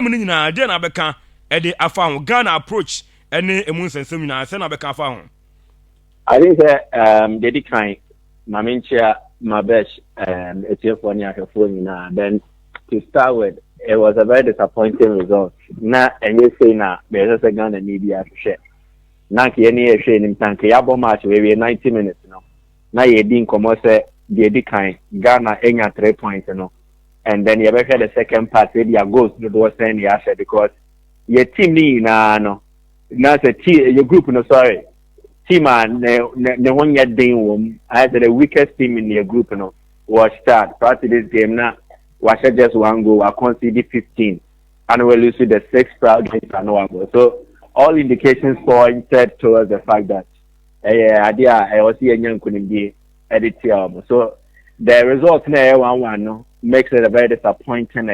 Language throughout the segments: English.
Muni na de na beka e de afa ho Ghana approach ene emu nsensem nyina se na beka afa ho. I think that they decline Mamincha Mabesh it's here for Nyaka then to start with it was a very disappointing result. Na and you say na there's a Ghana media share. Na ki any share in tank yabo match we 90 minutes no. Na ye din komo say they decline Ghana enya 3 points no. And then you ever had the second part where their goals no was saying the asset because your team ni na no. Na say your group no sorry. Team and the 1 year day won. I said the weakest team in your group was start. Part of this game now was just one goal. I conceded 15 and we lose the 6 proud games and one goal. So all indications pointed towards the fact that I was here young couldn't be edited. So the result now 1-1 no makes it a very disappointing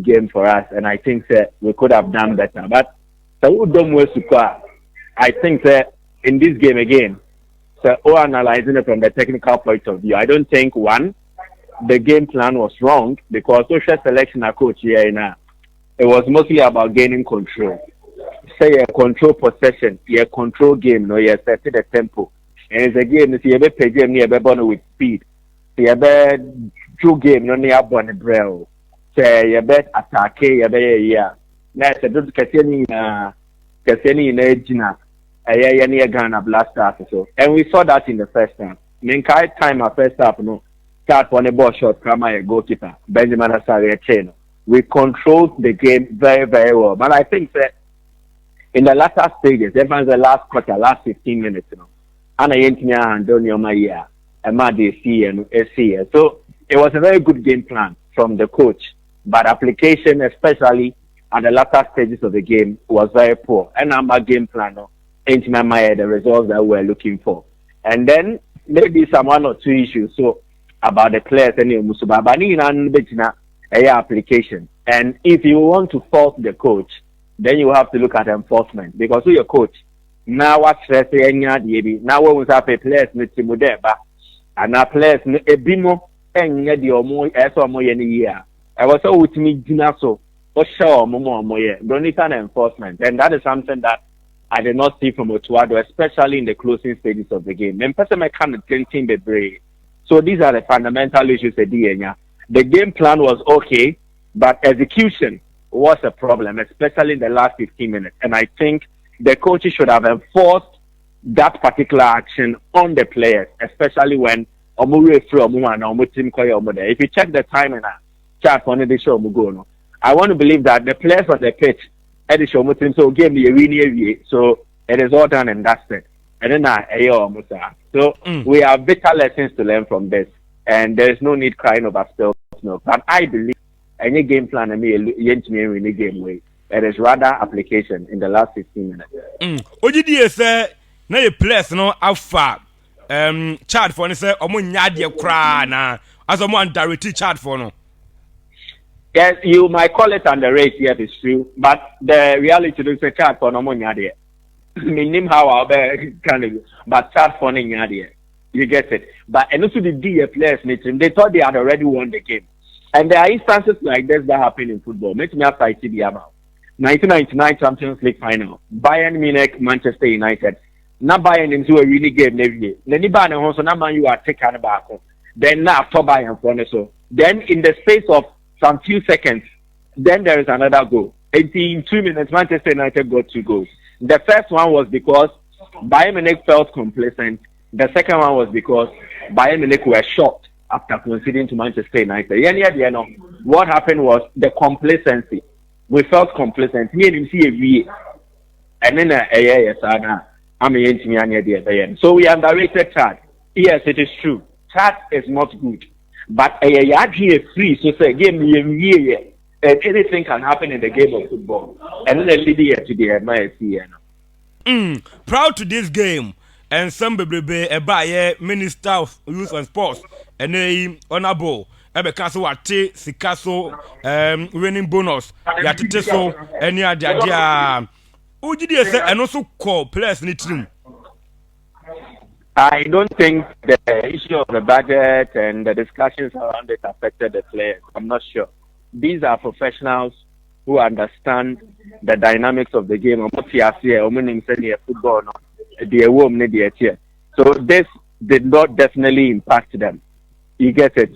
game for us, and I think that we could have done better. But I think that in this game again, so analyzing it from the technical point of view, I don't think one, the game plan was wrong because social selection coach here now, it was mostly about gaining control. Say a control possession, a control game, no, you set the tempo. And it's a game, you have a game near with speed. You have a true game, no near bonnet braille. Say you bet attack, you bet That's a good Cassiani in Edgina. Near Ghana Blasters so, and we saw that in the first time. Minkai time our first half, no, start on a ball shot, Kama a goalkeeper, Benjamin Asare chain. We controlled the game very, very well. But I think that in the latter stages, even the last quarter, last 15 minutes, Anna Yentina and Donio Maya, and Madi C and SC. So it was a very good game plan from the coach, but application, especially at the latter stages of the game, was very poor. And our game plan, the results that we're looking for. And then maybe some 1 or 2 issues so about the players and Musubabani and application. And if you want to fault the coach, then you have to look at enforcement because who your coach now what stress now when we have a players Timudeba and our players a bimo and the omo year. I was so with me so or show momo don't need an enforcement, and that is something that I did not see from Otuado, especially in the closing stages of the game. So these are the fundamental issues. The game plan was okay, but execution was a problem, especially in the last 15 minutes. And I think the coaches should have enforced that particular action on the players, especially when if you check the time in a chart on the show, I want to believe that the players on the pitch so game so it is all done and dusted. And then so we have better lessons to learn from this, and there is no need crying over spills milk. But I believe any game plan and me win the game way. It is rather application in the last 15 minutes. Ojidi say na your players no alpha chart for say omo nyade kra na as omo direct chart for no. Yes, you might call it underrated, yes, it's true. But the reality is a chart for no money. Meaning how I'll be kind of, but chart for no you get it. But and also the DA players meeting, they thought they had already won the game. And there are instances like this that happen in football. Make me after ITB about 1999 Champions League final. Bayern Munich, Manchester United. Now Bayern into a really game every day. Then Bayern also now man you are taken back. Then now after Bayern for so. Then in the space of some few seconds, then there is another goal. In 2 minutes, Manchester United got 2 goals. The first one was because Bayern Munich felt complacent. The second one was because Bayern Munich were shocked after conceding to Manchester United. What happened was the complacency. We felt complacent. Me and him see a V. And then so we underrated Chad. Yes, it is true. Chad is not good. But free, so say game and anything can happen in the game of football. And then lead here to the MIC. Proud to this game. And some baby a buyer Minister of Youth and Sports and a honorable Ebekaso Wate Sikaso winning bonus. Yatiteso any idea. Who did you say and also call players in the team? I don't think the issue of the budget and the discussions around it affected the players. I'm not sure. These are professionals who understand the dynamics of the game. Football, so this did not definitely impact them. You get it?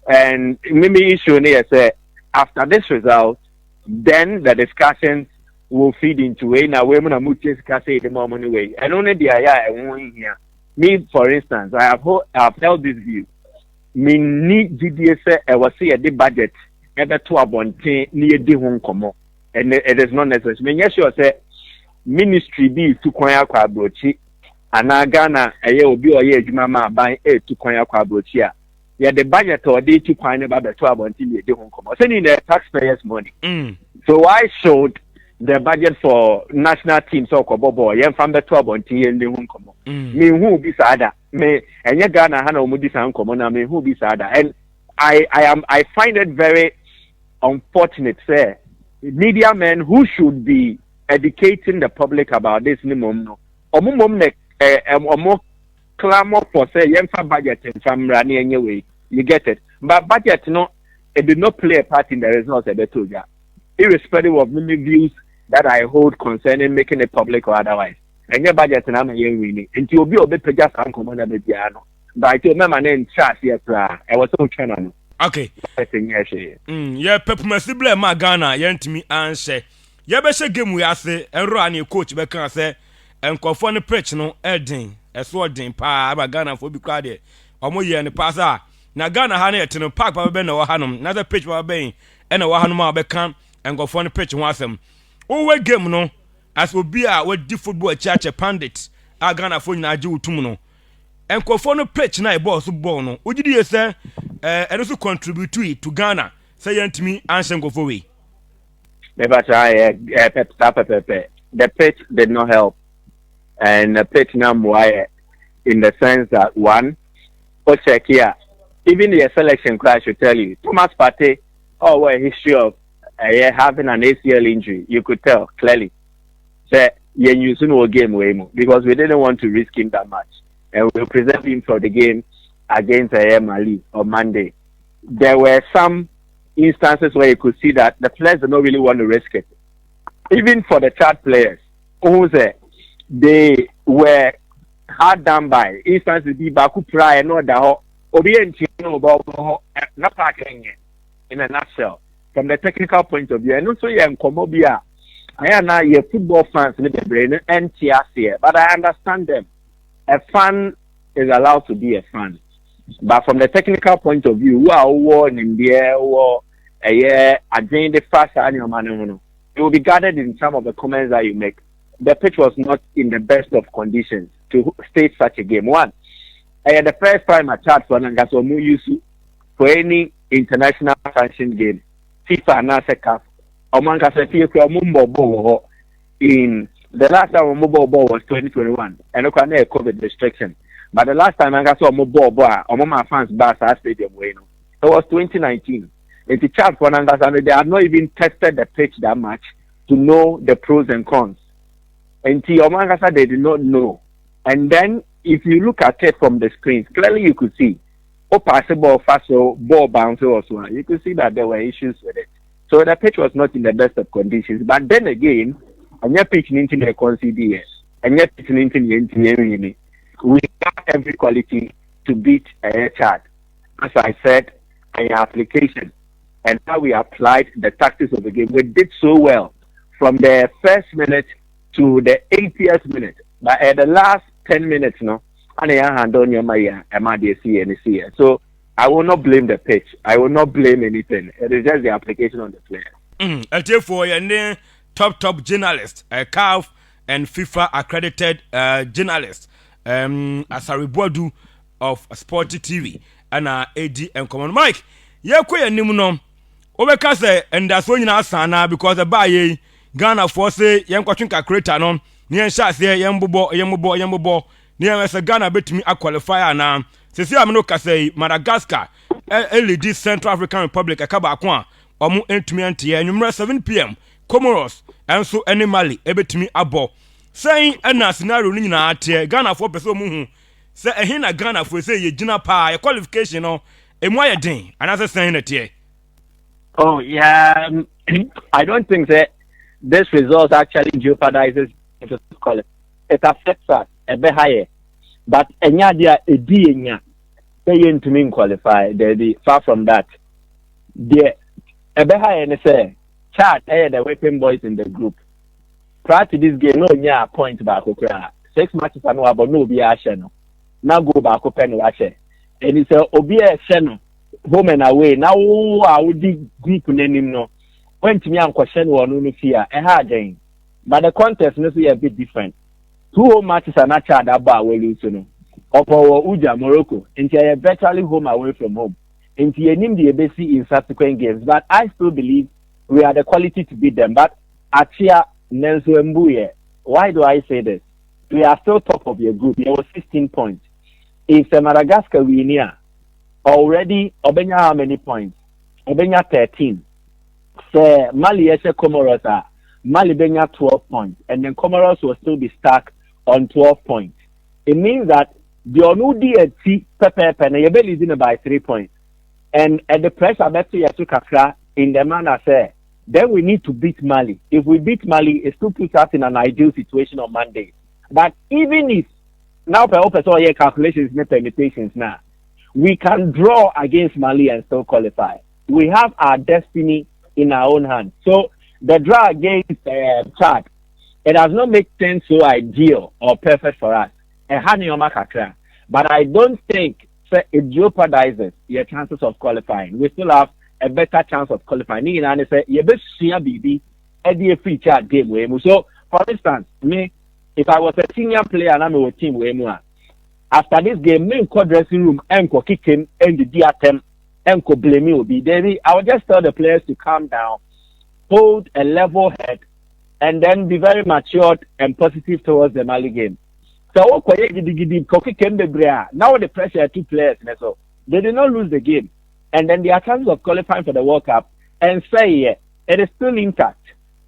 And maybe issue say after this result, then the discussions will feed into it. Now women are much say the moment anyway. And only the here. Me, for instance, I've held this view. Me need GDS I was see a budget ever to abonte near the home come. And it is not necessary. Me yes sure say ministry be to kwanya kwa brochi. Ana Ghana eye obi oye adwuma ma ban to kwanya kwa brochi a. Yeah, the budget or day to kwanya ba to abonte near the home come. Sending the taxpayers' money. So I showed the budget for national teams or kobobo yen from the 12 on T and the home come. Me who be sada me and ya Ghana hana umudi san come na me who be sada. And I find it very unfortunate say media men who should be educating the public about this minimum no omumom ne omo clamor for say yen fa budget and famra ni anyway. You get it? But budget no it did not play a part in the results of the toja. Irrespective of many views that I hold concerning making it public or otherwise. And your budget and I'm a young winning. And you'll be a bit just uncommon a piano. But I told my name Charles yes, I was so channel. Okay. Yeah, Peppermessible Magana, yen to me answer. Yeah, better game we are say, and run your coach back and say, and conform the pitch no edding, a sword in pa, Magana for be crowded. Or more year in the past. Now Ghana Hanna to the park by Ben or Hanum, another pitch by Bain, and a Wahanuma become and go for the pitch once them. Oh, game no, as will be our with football church a pandit, I Ghana for Naju Tumuno. And go for the pitch night boss bono. Would you say, and also contribute to it to Ghana? Say to me, answer go for we. Never try the pitch did not help. And the pitch number in the sense that one, check here. Even the selection class should tell you, Thomas Partey, a history of having an ACL injury, you could tell clearly. So, you're using a game way more because we didn't want to risk him that much. And we'll preserve him for the game against Mali on Monday. There were some instances where you could see that the players do not really want to risk it. Even for the Chad players, they were hard done by instances be Baku Praia no da about in a nutshell from the technical point of view. And also in Komobia, I am now your football fans in the brain and here, but I understand them. A fan is allowed to be a fan. But from the technical point of view, who are worn in the air or a year again the fast annual man, it will be gathered in some of the comments that you make. The pitch was not in the best of conditions to stage such a game. One, the first time I chat for Nangasomu Yusu for any international sanctioned game, FIFA and NASECAF, in the last time mobile ball was 2021, and okay, a COVID restriction. But the last time I saw mobile ball, my fans back at Stadium, it was 2019. In the chat for Nangasan, they have not even tested the pitch that much to know the pros and cons. And Omangasa, they did not know. And then, if you look at it from the screens, clearly you could see, passable, fast, ball bounce also. You could see that there were issues with it. So the pitch was not in the best of conditions. But then again, and you're pitching into the CDS, and you're pitching into the we have every quality to beat a Chad. As I said, in your application, and how we applied the tactics of the game, we did so well from the first minute to the 80th minute. But at the last 10 minutes, no, and I hand on your MRDC. So I will not blame the pitch. I will not blame anything. It is just the application on the player. Therefore, your top journalist, CAF and FIFA accredited journalist, Asare Boadu of Sporty TV, and AD and Common Mike. Yeah, quite a nimunom. Obekase and that's when you know sana because the buy Ghana for say young coaching calculator no near shots here yambo near Ghana bet me a qualifier now. Since I'm no say Madagascar, LED Central African Republic, a Kabakwan, or more intimate here, numerous 7 p.m. Comoros, and so any Mali, a bit me abo. Saying a scenario in Ghana for person say a hina Ghana for say ye Gina pa a qualification or a moya ding, another saying it here. Oh yeah, I don't think that this result actually jeopardizes the quality. It affects us a bit higher, but enya dia edi enya say to mean qualify. They be far from that. The a bit higher and say chat the weapon boys in the group. Prior to this game, no nya point back. 6 matches I know about no be a no. Now go back open watch it. And it's a obi a channel home and away. Now I would dig group name no. When to me and question one no fear a hard game. But the contest must be a bit different. 2 home matches are not charged about well no. Opo Uja Morocco into a virtually home away from home. Into a name the ABC in subsequent games. But I still believe we are the quality to beat them. But Achia Nelson Mbuye, why do I say this? We are still top of your group. There was 16 points. If Madagascar win here, already Obenya how many points? Obenya 13. Say Mali Eshe Comoros are Mali Benya 12 points, and then Comoros will still be stuck on 12 points. It means that the Onudi T Pepe Pen you be losing by 3 points. And at the pressure bet you to Kakra in the manner say, then we need to beat Mali. If we beat Mali, it still puts us in an ideal situation on Monday. But even if now per all your calculations and permutations now, we can draw against Mali and still qualify. We have our destiny in our own hands. So the draw against Chad, it does not make things so ideal or perfect for us. But I don't think it jeopardizes your chances of qualifying. We still have a better chance of qualifying. And say you best see a baby at the free chat game. So for instance, me, if I was a senior player and I'm a team after this game, me in dressing room and kick him and the attempt and blame me will be there. I would just tell the players to calm down, hold a level head, and then be very matured and positive towards the Mali game. So now the pressure are 2 players, so they did not lose the game, and then their chances of qualifying for the World Cup and say it is still intact.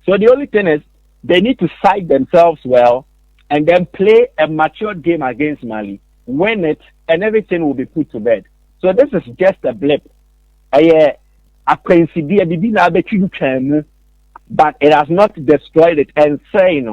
So the only thing is they need to psych themselves well and then play a mature game against Mali, win it, and everything will be put to bed. So this is just a blip. But it has not destroyed it and say,